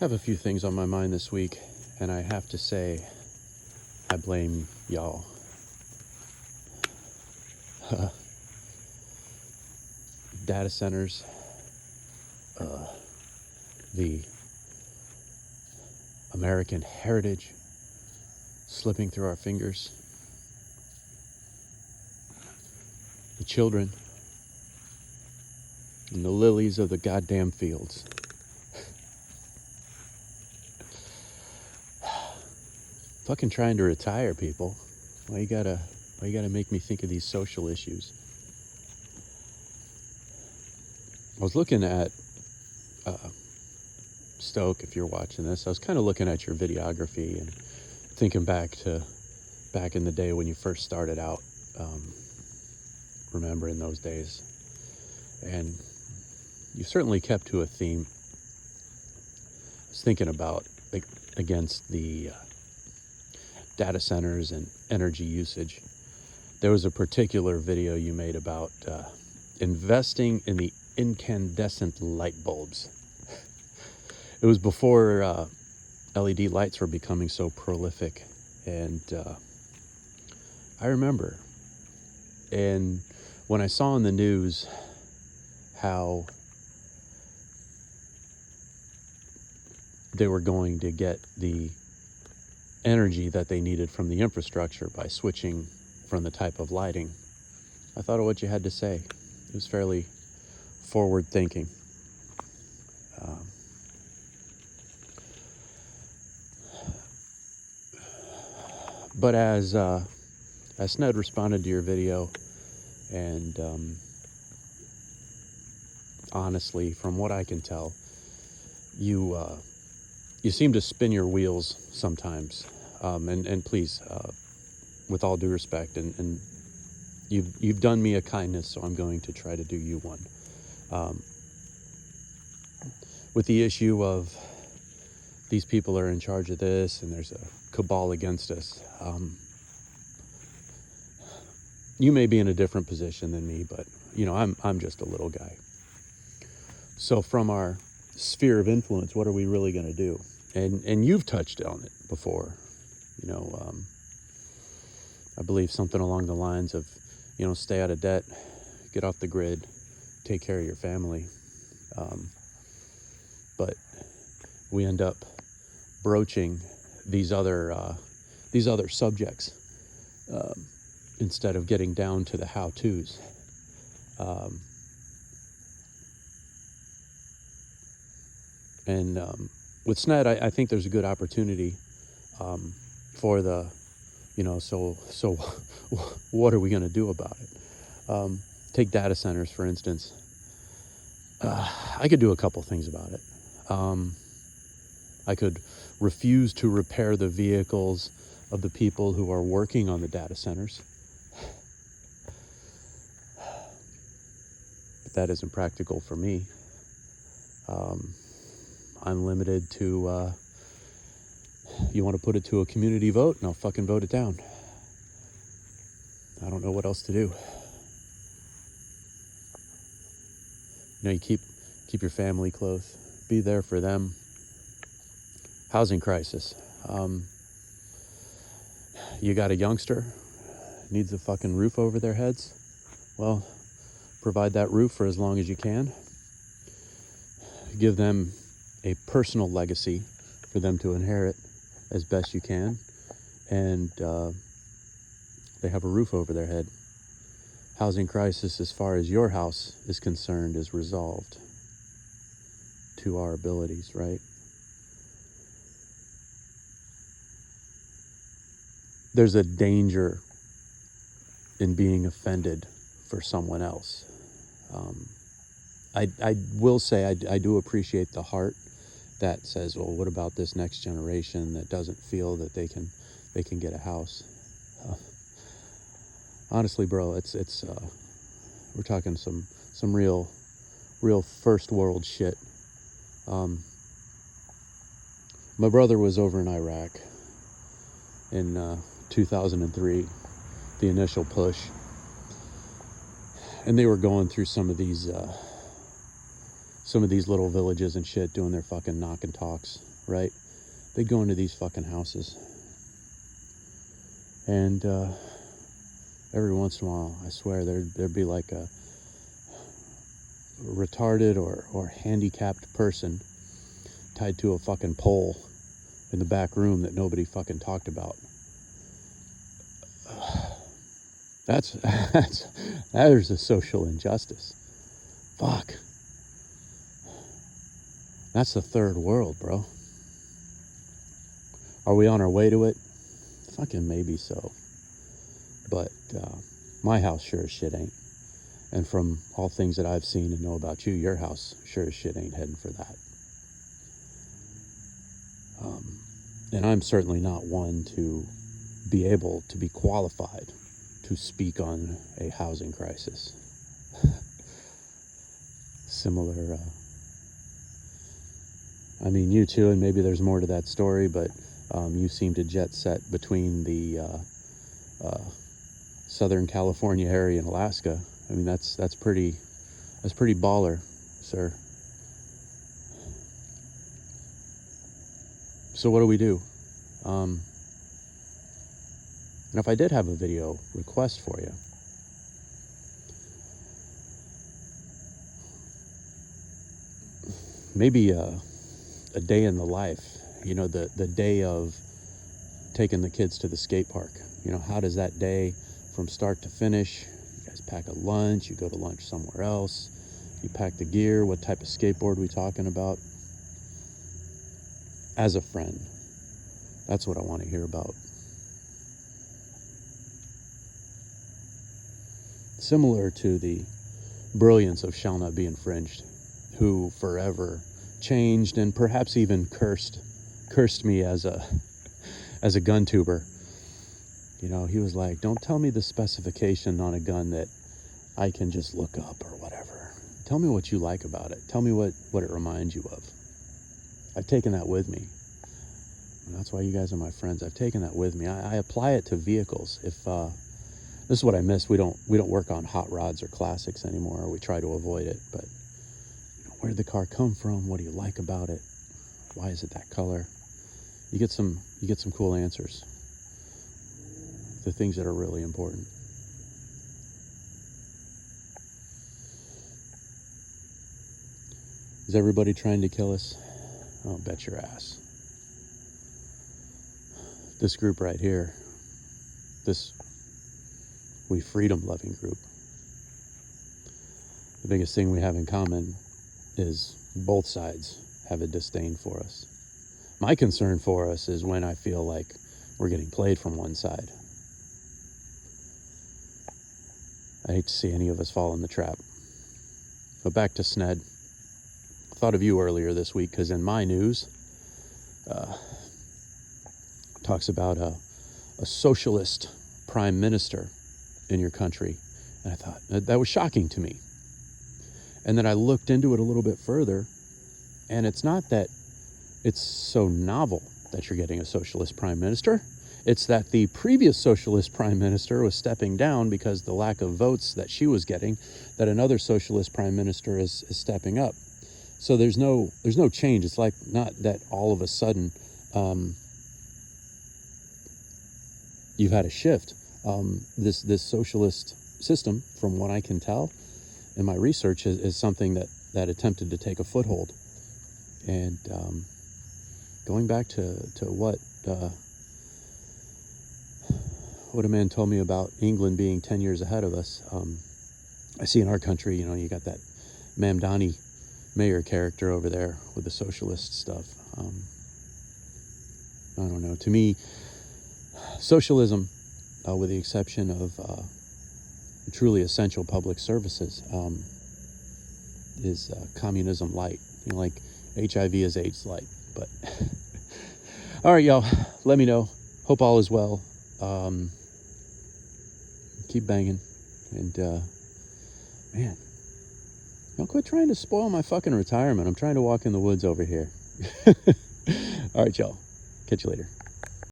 have a few things on my mind this week, and I have to say, I blame y'all. Data centers, the American heritage slipping through our fingers, the children, and the lilies of the goddamn fields. Fucking trying to retire, people. Why you gotta make me think of these social issues? I was looking at Stoke, if you're watching this. I was kind of looking at your videography and thinking back in the day when you first started out, remembering those days. And you certainly kept to a theme. I was thinking about, like, against the data centers and energy usage. There was a particular video you made about investing in the incandescent light bulbs. It was before LED lights were becoming so prolific, and I remember, and when I saw in the news how they were going to get the energy that they needed from the infrastructure by switching from the type of lighting, I thought of what you had to say. It was fairly forward thinking. But as Sned responded to your video, and honestly, from what I can tell, you seem to spin your wheels sometimes, and please, with all due respect, and you've done me a kindness, so I'm going to try to do you one. With the issue of these people are in charge of this, and there's a cabal against us. You may be in a different position than me, but I'm just a little guy. So from our sphere of influence, what are we really going to do? And you've touched on it before. I believe something along the lines of, stay out of debt, get off the grid, take care of your family. But we end up broaching these other subjects instead of getting down to the how-tos. With SNED, I think there's a good opportunity for the, so what are we going to do about it? Take data centers, for instance. I could do a couple things about it. I could refuse to repair the vehicles of the people who are working on the data centers. But that isn't practical for me. I'm limited to, you want to put it to a community vote, and I'll fucking vote it down. I don't know what else to do. You keep your family close. Be there for them. Housing crisis. You got a youngster, needs a fucking roof over their heads. Well, provide that roof for as long as you can. Give them a personal legacy for them to inherit as best you can. And they have a roof over their head. Housing crisis, as far as your house is concerned, is resolved to our abilities, right? There's a danger in being offended for someone else. I will say I do appreciate the heart that says, well, what about this next generation that doesn't feel that they can get a house? Honestly, bro, it's we're talking some real first world shit. My brother was over in Iraq in 2003, the initial push, and they were going through some of these little villages and shit, doing their fucking knock and talks. right? They'd go into these fucking houses. And every once in a while, I swear, there'd be like a retarded or handicapped person tied to a fucking pole in the back room that nobody fucking talked about. There's a social injustice. Fuck. That's the third world, bro. Are we on our way to it? Fucking maybe so. But my house sure as shit ain't. And from all things that I've seen and know about you, your house sure as shit ain't heading for that. And I'm certainly not one to be able to be qualified to speak on a housing crisis. Similar, I mean, you too, and maybe there's more to that story, but you seem to jet set between the Southern California area and Alaska. I mean, that's pretty baller, sir. So what do we do? And if I did have a video request for you, maybe a day in the life, you know, the day of taking the kids to the skate park. You know, how does that day from start to finish? You guys pack a lunch, you go to lunch somewhere else, you pack the gear, what type of skateboard we talking about? As a friend, that's what I want to hear about. Similar to the brilliance of Shall Not Be Infringed, who forever changed and perhaps even cursed me as a gun tuber. You know, he was like, don't tell me the specification on a gun that I can just look up or whatever. Tell me what you like about it. Tell me what it reminds you of. I've taken that with me. And that's why you guys are my friends. I've taken that with me. I apply it to vehicles. If this is what I miss, we don't work on hot rods or classics anymore, or we try to avoid it. But you know, where did the car come from? What do you like about it? Why is it that color? You get some cool answers. The things that are really important. Is everybody trying to kill us? Oh, bet your ass. This group right here, this We freedom-loving group, the biggest thing we have in common is both sides have a disdain for us. My concern for us is when I feel like we're getting played from one side. I hate to see any of us fall in the trap. But back to SNED. I thought of you earlier this week because in my news, talks about a socialist prime minister in your country. And I thought, that was shocking to me. And then I looked into it a little bit further, and it's not that it's so novel that you're getting a socialist prime minister. It's that the previous socialist prime minister was stepping down because the lack of votes that she was getting, that another socialist prime minister is stepping up. So there's no change. It's like not that all of a sudden you've had a shift. This socialist system, from what I can tell in my research, is something that attempted to take a foothold. And going back to what a man told me about England being 10 years ahead of us. I see in our country, you know, you got that Mamdani mayor character over there with the socialist stuff. I don't know. To me, socialism, with the exception of truly essential public services, is communism light. You know, like HIV is AIDS light. But all right, y'all. Let me know. Hope all is well. Keep banging, and man, don't quit trying to spoil my fucking retirement. I'm trying to walk in the woods over here. All right, y'all. Catch you later.